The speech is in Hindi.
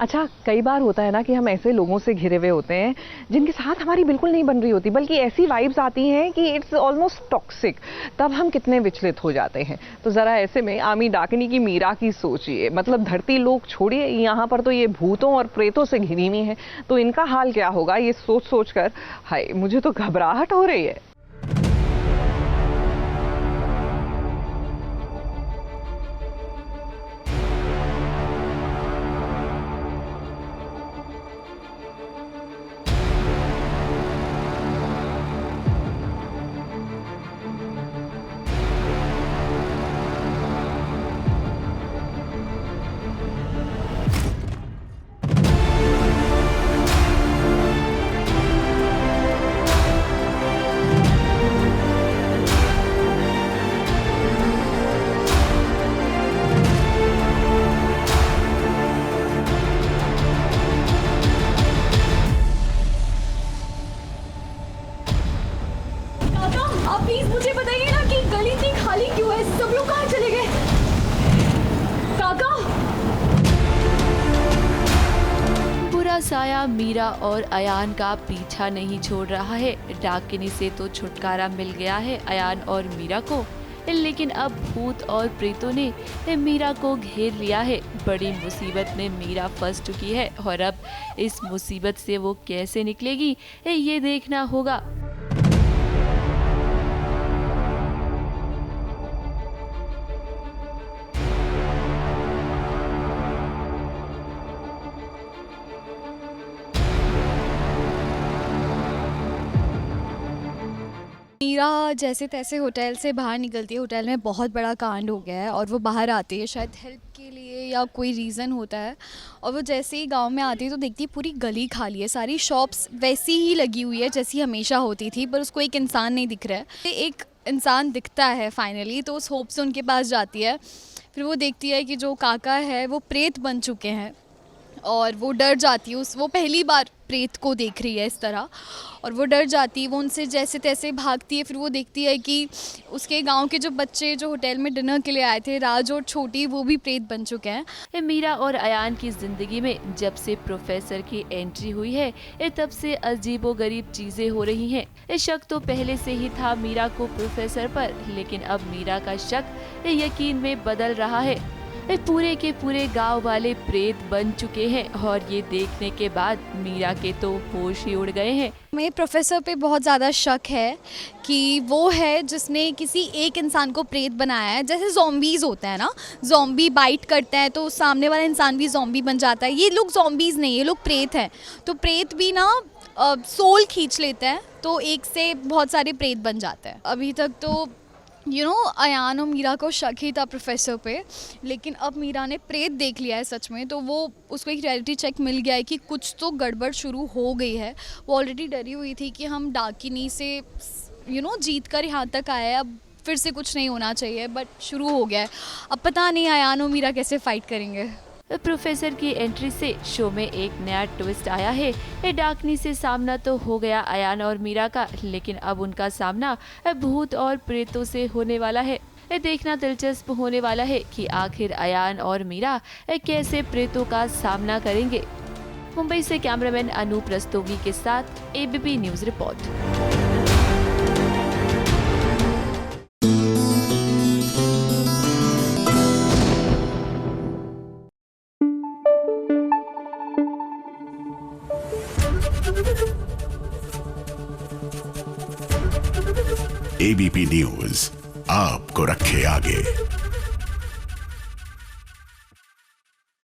अच्छा, कई बार होता है ना कि हम ऐसे लोगों से घिरे हुए होते हैं जिनके साथ हमारी बिल्कुल नहीं बन रही होती, बल्कि ऐसी वाइब्स आती हैं कि इट्स ऑलमोस्ट टॉक्सिक। तब हम कितने विचलित हो जाते हैं। तो ज़रा ऐसे में आमी डाकिनी की मीरा की सोचिए, मतलब धरती लोग छोड़िए, यहाँ पर तो ये भूतों और प्रेतों से घिरी हुई हैं, तो इनका हाल क्या होगा ये सोच सोच कर हाय मुझे तो घबराहट हो रही है। आप प्लीज मुझे बताइए ना कि गली इतनी खाली क्यों है, सब लोग कहाँ चले गए? काका। बुरा साया मीरा और अयान का पीछा नहीं छोड़ रहा है। डाकिनी से तो छुटकारा मिल गया है अयान और मीरा को, लेकिन अब भूत और प्रेतों ने मीरा को घेर लिया है। बड़ी मुसीबत में मीरा फंस चुकी है और अब इस मुसीबत से वो कैसे निकलेगी ये देखना होगा। मीरा जैसे तैसे होटल से बाहर निकलती है। होटल में बहुत बड़ा कांड हो गया है और वो बाहर आती है, शायद हेल्प के लिए या कोई रीज़न होता है। और वो जैसे ही गांव में आती है तो देखती है पूरी गली खाली है, सारी शॉप्स वैसी ही लगी हुई है जैसी हमेशा होती थी, पर उसको एक इंसान नहीं दिख रहा है। एक इंसान दिखता है फाइनली, तो उस होप से उनके पास जाती है। फिर वो देखती है कि जो काका है वो प्रेत बन चुके हैं और वो डर जाती है। वो पहली बार प्रेत को देख रही है इस तरह और वो डर जाती है। वो उनसे जैसे तैसे भागती है। फिर वो देखती है कि उसके गांव के जो बच्चे जो होटल में डिनर के लिए आए थे, राज और छोटी, वो भी प्रेत बन चुके हैं। मीरा और अयान की जिंदगी में जब से प्रोफेसर की एंट्री हुई है तब से अजीबोगरीब चीजें हो रही हैं। शक तो पहले से ही था मीरा को प्रोफेसर पर, लेकिन अब मीरा का शक यकीन में बदल रहा है। पूरे के पूरे गांव वाले प्रेत बन चुके हैं और ये देखने के बाद मीरा के तो होश ही उड़ गए हैं। मेरे प्रोफेसर पे बहुत ज़्यादा शक है कि वो है जिसने किसी एक इंसान को प्रेत बनाया है। जैसे ज़ॉम्बीज़ होते हैं ना, ज़ॉम्बी बाइट करते हैं तो सामने वाला इंसान भी ज़ॉम्बी बन जाता है। ये लोग ज़ॉम्बीज़ नहीं, ये लोग प्रेत हैं। तो प्रेत भी ना सोल खींच लेते हैं, तो एक से बहुत सारे प्रेत बन जाते हैं। अभी तक तो अयान और मीरा को शक ही था प्रोफेसर पे, लेकिन अब मीरा ने प्रेत देख लिया है सच में, तो वो उसको एक रियलिटी चेक मिल गया है कि कुछ तो गड़बड़ शुरू हो गई है। वो ऑलरेडी डरी हुई थी कि हम डाकिनी से जीत कर यहाँ तक आए हैं, अब फिर से कुछ नहीं होना चाहिए, बट शुरू हो गया है। अब पता नहीं अयान और मीरा कैसे फाइट करेंगे। प्रोफेसर की एंट्री से शो में एक नया ट्विस्ट आया है। डाकिनी से सामना तो हो गया अयान और मीरा का, लेकिन अब उनका सामना भूत और प्रेतों से होने वाला है। देखना दिलचस्प होने वाला है कि आखिर अयान और मीरा कैसे प्रेतों का सामना करेंगे। मुंबई से कैमरामैन अनूप रस्तोगी के साथ ABP news report. ABP news आपको रखे आगे।